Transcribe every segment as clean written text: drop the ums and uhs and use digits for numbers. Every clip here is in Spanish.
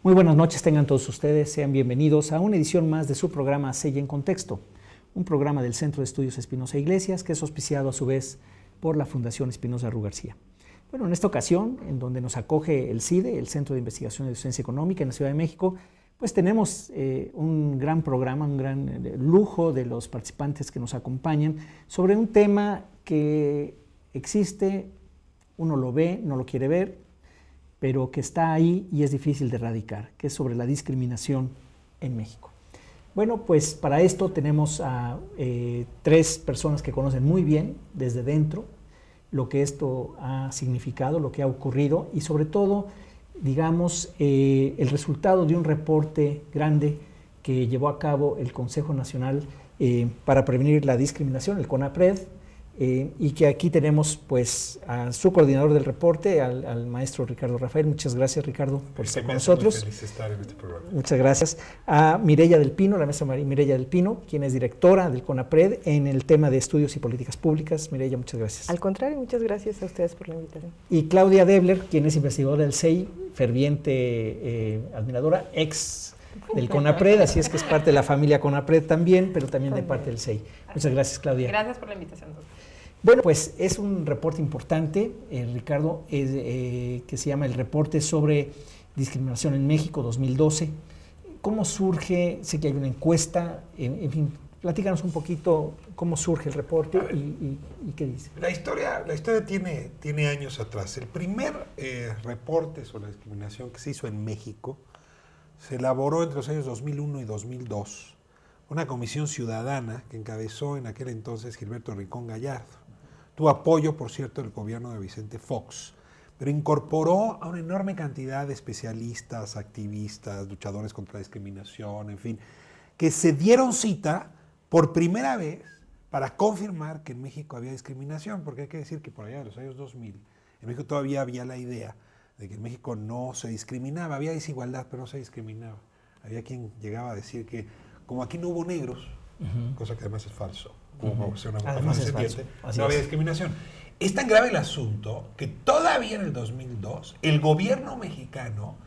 Muy buenas noches, tengan todos ustedes, sean bienvenidos a una edición más de su programa Sella en Contexto, un programa del Centro de Estudios Espinosa Iglesias que es auspiciado a su vez por la Fundación Espinosa Rú García. Bueno, en esta ocasión, en donde nos acoge el CIDE, el Centro de Investigación y Docencia Económica en la Ciudad de México, pues tenemos un gran programa, un gran lujo de los participantes que nos acompañan sobre un tema que existe, uno lo ve, no lo quiere ver, pero que está ahí y es difícil de erradicar, que es sobre la discriminación en México. Bueno, pues para esto tenemos a tres personas que conocen muy bien desde dentro lo que esto ha significado, lo que ha ocurrido y sobre todo, digamos, el resultado de un reporte grande que llevó a cabo el Consejo Nacional para Prevenir la Discriminación, el CONAPRED, y que aquí tenemos pues a su coordinador del reporte, al maestro Ricardo Rafael. Muchas gracias, Ricardo, por estar con nosotros. Muy feliz de estar en este programa. Muchas gracias. A Mireya del Pino, la maestra Mireya del Pino, quien es directora del CONAPRED en el tema de estudios y políticas públicas. Mireya, muchas gracias. Al contrario, muchas gracias a ustedes por la invitación. Y Claudia Debler, quien es investigadora del CEI, ferviente admiradora, ex del CONAPRED, así es que es parte de la familia CONAPRED también, pero también de parte del CEI. Muchas gracias, Claudia. Gracias por la invitación, doctor. Bueno, pues es un reporte importante, Ricardo, que se llama el Reporte sobre Discriminación en México 2012. ¿Cómo surge? Sé que hay una encuesta, en fin, platícanos un poquito cómo surge el reporte y qué dice. La historia tiene años atrás. El primer reporte sobre la discriminación que se hizo en México se elaboró entre los años 2001 y 2002. Una comisión ciudadana que encabezó en aquel entonces Gilberto Rincón Gallardo. Tuvo apoyo, por cierto, del gobierno de Vicente Fox, pero incorporó a una enorme cantidad de especialistas, activistas, luchadores contra la discriminación, en fin, que se dieron cita por primera vez para confirmar que en México había discriminación, porque hay que decir que por allá de los años 2000, en México todavía había la idea de que en México no se discriminaba, había desigualdad, pero no se discriminaba. Había quien llegaba a decir que como aquí no hubo negros, cosa que además es falso, como además es falso. No había discriminación. Es tan grave el asunto que todavía en el 2002 el gobierno mexicano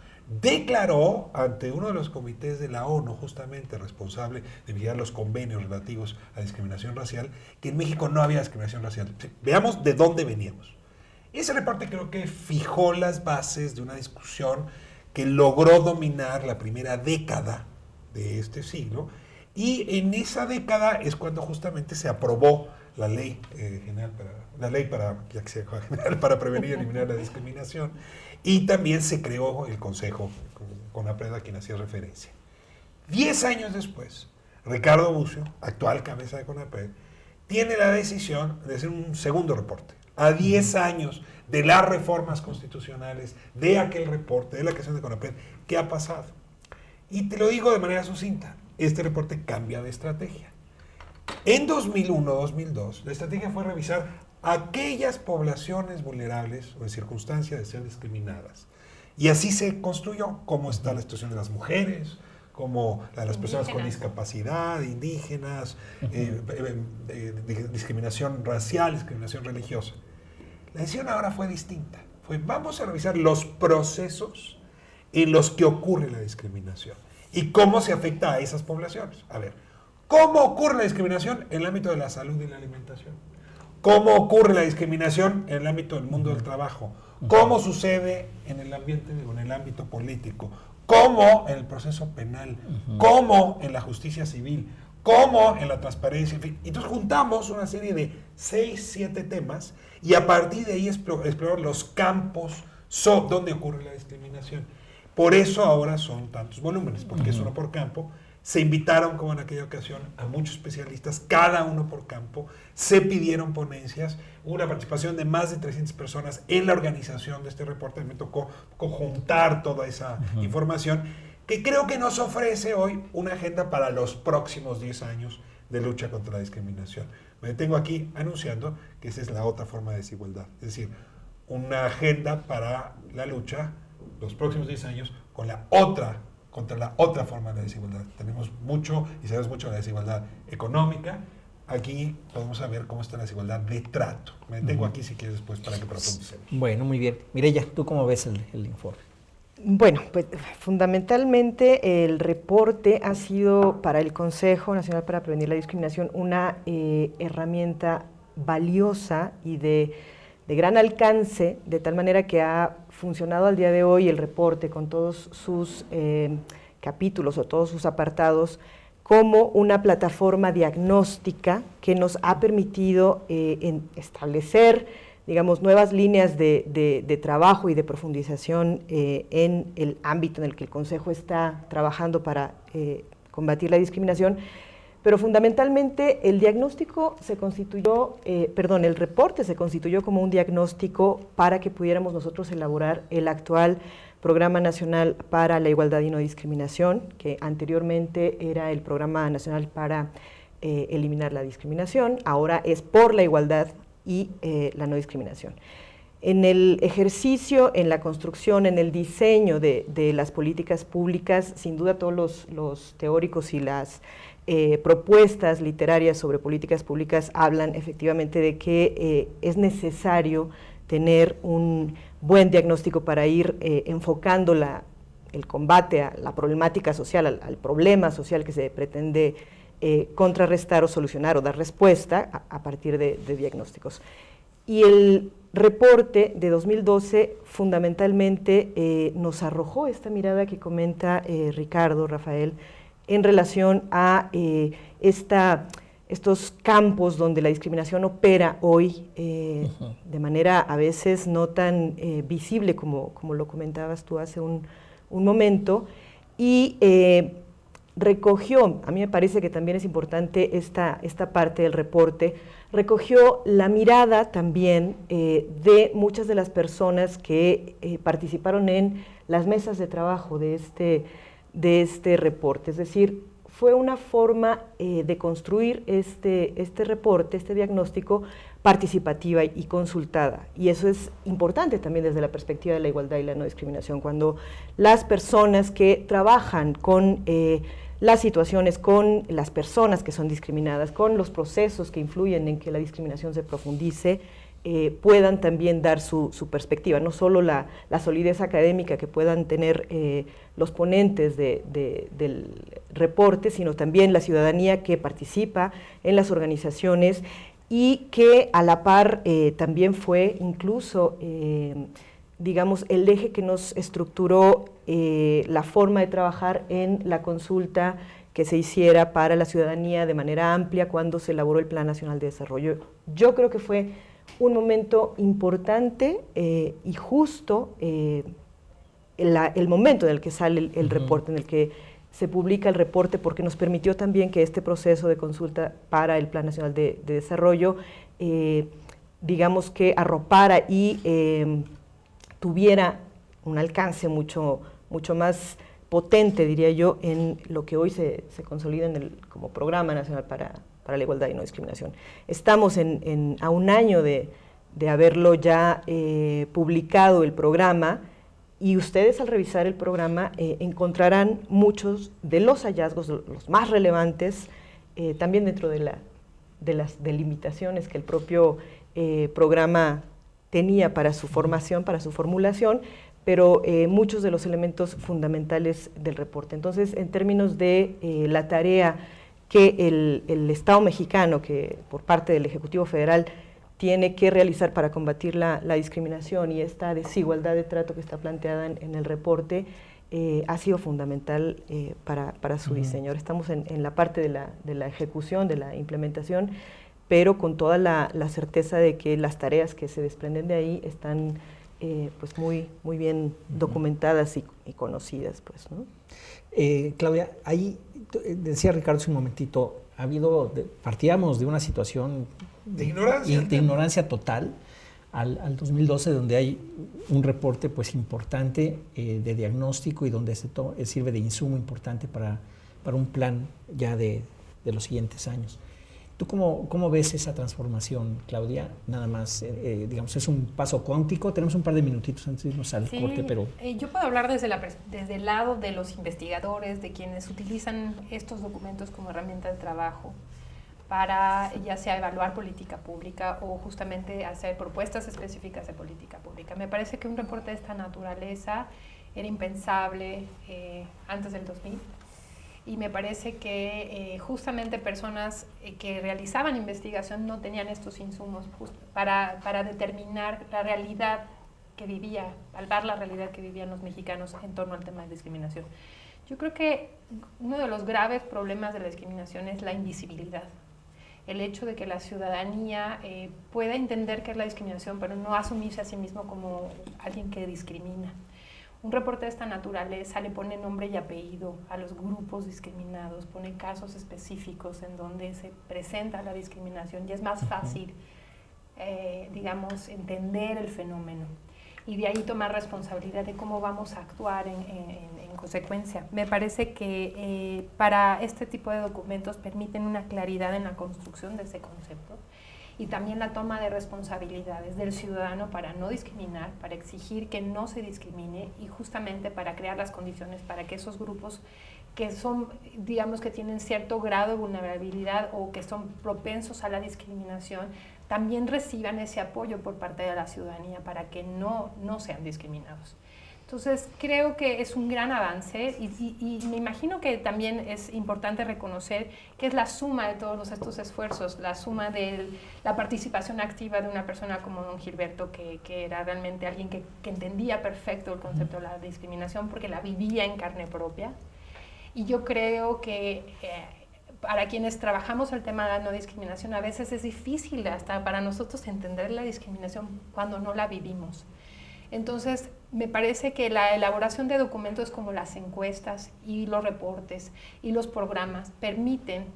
declaró ante uno de los comités de la ONU, justamente responsable de vigilar los convenios relativos a discriminación racial, que en México no había discriminación racial. Veamos de dónde veníamos. Ese reporte creo que fijó las bases de una discusión que logró dominar la primera década de este siglo, y en esa década es cuando justamente se aprobó la ley para prevenir y eliminar la discriminación, y también se creó el Consejo CONAPRED, a quien hacía referencia. 10 años después, Ricardo Bucio, actual cabeza de CONAPRED, tiene la decisión de hacer un segundo reporte. A 10 años de las reformas constitucionales, de aquel reporte, de la creación de CONAPRED, ¿qué ha pasado? Y te lo digo de manera sucinta, este reporte cambia de estrategia. En 2001-2002, la estrategia fue revisar aquellas poblaciones vulnerables o en circunstancias de ser discriminadas. Y así se construyó cómo está la situación de las mujeres, como la de las personas con discapacidad, indígenas, discriminación racial, discriminación religiosa. La decisión ahora fue distinta. Vamos a revisar los procesos en los que ocurre la discriminación y cómo se afecta a esas poblaciones. A ver, ¿cómo ocurre la discriminación en el ámbito de la salud y la alimentación? ¿Cómo ocurre la discriminación en el ámbito del mundo del trabajo? ¿Cómo sucede en el ambiente o en el ámbito político? ¿Cómo en el proceso penal? ¿Cómo en la justicia civil? ¿Cómo en la transparencia? En fin. Entonces juntamos una serie de 6, 7 temas y a partir de ahí explorar los campos donde ocurre la discriminación. Por eso ahora son tantos volúmenes, porque es uno por campo. Se invitaron, como en aquella ocasión, a muchos especialistas, cada uno por campo. Se pidieron ponencias, hubo una participación de más de 300 personas en la organización de este reporte. Me tocó conjuntar toda esa información, que creo que nos ofrece hoy una agenda para los próximos 10 años de lucha contra la discriminación. Me detengo aquí anunciando que esa es la otra forma de desigualdad. Es decir, una agenda para la lucha los próximos 10 años contra la otra forma de desigualdad. Tenemos mucho y sabemos mucho de la desigualdad económica. Aquí podemos saber cómo está la desigualdad de trato. Me detengo aquí si quieres después para que profundicemos. Bueno, muy bien. Mireya, ¿tú cómo ves el informe? Bueno, pues fundamentalmente el reporte ha sido para el Consejo Nacional para Prevenir la Discriminación una herramienta valiosa y de gran alcance, de tal manera que ha funcionado al día de hoy el reporte con todos sus capítulos o todos sus apartados como una plataforma diagnóstica que nos ha permitido establecer, digamos, nuevas líneas de trabajo y de profundización en el ámbito en el que el Consejo está trabajando para combatir la discriminación, pero fundamentalmente el diagnóstico se constituyó, el reporte se constituyó como un diagnóstico para que pudiéramos nosotros elaborar el actual Programa Nacional para la Igualdad y No Discriminación, que anteriormente era el Programa Nacional para eliminar la discriminación, ahora es por la igualdad y la no discriminación. En el ejercicio, en la construcción, en el diseño de las políticas públicas, sin duda todos los teóricos y las propuestas literarias sobre políticas públicas hablan efectivamente de que es necesario tener un buen diagnóstico para ir enfocando el combate a la problemática social, al problema social que se pretende contrarrestar o solucionar o dar respuesta a partir de diagnósticos. Y el reporte de 2012 fundamentalmente nos arrojó esta mirada que comenta Ricardo, Rafael, en relación a estos campos donde la discriminación opera hoy de manera a veces no tan visible como lo comentabas tú hace un momento, y recogió, a mí me parece que también es importante esta parte del reporte, recogió la mirada también de muchas de las personas que participaron en las mesas de trabajo de este reporte, es decir, fue una forma de construir este reporte, este diagnóstico participativa y consultada, y eso es importante también desde la perspectiva de la igualdad y la no discriminación, cuando las personas que trabajan con las situaciones, con las personas que son discriminadas, con los procesos que influyen en que la discriminación se profundice, puedan también dar su perspectiva, no solo la solidez académica que puedan tener los ponentes del reporte, sino también la ciudadanía que participa en las organizaciones y que a la par también fue incluso, digamos, el eje que nos estructuró la forma de trabajar en la consulta que se hiciera para la ciudadanía de manera amplia cuando se elaboró el Plan Nacional de Desarrollo. Yo creo que fue un momento importante y justo el momento en el que sale el reporte, en el que se publica el reporte, porque nos permitió también que este proceso de consulta para el Plan Nacional de Desarrollo, digamos que arropara y tuviera un alcance mucho más potente, diría yo, en lo que hoy se consolida como Programa Nacional para la Igualdad y No Discriminación. Estamos a un año de haberlo ya publicado el programa, y ustedes al revisar el programa encontrarán muchos de los hallazgos, los más relevantes, también dentro de las delimitaciones que el propio programa tenía para su formación, para su formulación, pero muchos de los elementos fundamentales del reporte. Entonces, en términos de la tarea que el Estado mexicano, que por parte del Ejecutivo Federal, tiene que realizar para combatir la discriminación y esta desigualdad de trato que está planteada en el reporte, ha sido fundamental para su diseño. Ahora estamos en la parte de la ejecución, de la implementación, pero con toda la certeza de que las tareas que se desprenden de ahí están pues muy bien documentadas y conocidas, pues, ¿no? Claudia, ahí decía Ricardo hace un momentito, partíamos de una situación de ignorancia total al 2012, donde hay un reporte pues importante de diagnóstico y donde sirve de insumo importante para un plan ya de los siguientes años. ¿Tú cómo ves esa transformación, Claudia? Nada más, digamos, es un paso cuántico. Tenemos un par de minutitos antes de irnos al corte, pero... Yo puedo hablar desde el lado de los investigadores, de quienes utilizan estos documentos como herramienta de trabajo para ya sea evaluar política pública o justamente hacer propuestas específicas de política pública. Me parece que un reporte de esta naturaleza era impensable antes del 2000. Y me parece que justamente personas que realizaban investigación no tenían estos insumos para determinar la realidad que vivía, palpar la realidad que vivían los mexicanos en torno al tema de discriminación. Yo creo que uno de los graves problemas de la discriminación es la invisibilidad. El hecho de que la ciudadanía pueda entender qué es la discriminación, pero no asumirse a sí mismo como alguien que discrimina. Un reporte de esta naturaleza le pone nombre y apellido a los grupos discriminados, pone casos específicos en donde se presenta la discriminación y es más fácil, digamos, entender el fenómeno y de ahí tomar responsabilidad de cómo vamos a actuar en consecuencia. Me parece que para este tipo de documentos permiten una claridad en la construcción de ese concepto y también la toma de responsabilidades del ciudadano para no discriminar, para exigir que no se discrimine y justamente para crear las condiciones para que esos grupos que son, digamos, que tienen cierto grado de vulnerabilidad o que son propensos a la discriminación, también reciban ese apoyo por parte de la ciudadanía para que no sean discriminados. Entonces, creo que es un gran avance y me imagino que también es importante reconocer que es la suma de todos estos esfuerzos, la suma de la participación activa de una persona como don Gilberto, que era realmente alguien que entendía perfecto el concepto de la discriminación porque la vivía en carne propia. Y yo creo que para quienes trabajamos el tema de la no discriminación, a veces es difícil hasta para nosotros entender la discriminación cuando no la vivimos. Entonces, me parece que la elaboración de documentos como las encuestas y los reportes y los programas permiten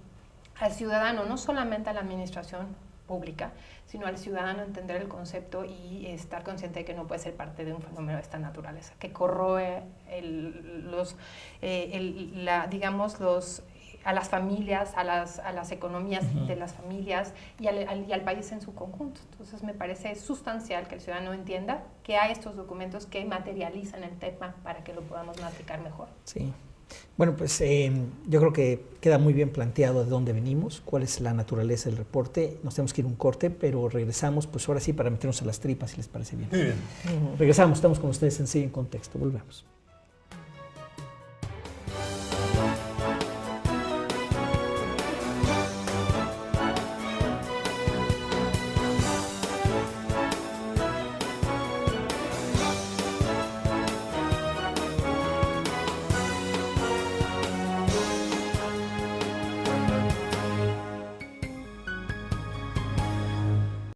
al ciudadano, no solamente a la administración pública, sino al ciudadano entender el concepto y estar consciente de que no puede ser parte de un fenómeno de esta naturaleza, que corroe a las familias, a las economías de las familias y al país en su conjunto. Entonces me parece sustancial que el ciudadano entienda que hay estos documentos que materializan el tema para que lo podamos masticar mejor. Sí. Bueno, pues yo creo que queda muy bien planteado de dónde venimos, cuál es la naturaleza del reporte. Nos tenemos que ir a un corte, pero regresamos, pues ahora sí, para meternos a las tripas, si les parece bien. Muy bien. Regresamos, estamos con ustedes en Sí en Contexto. Volvemos.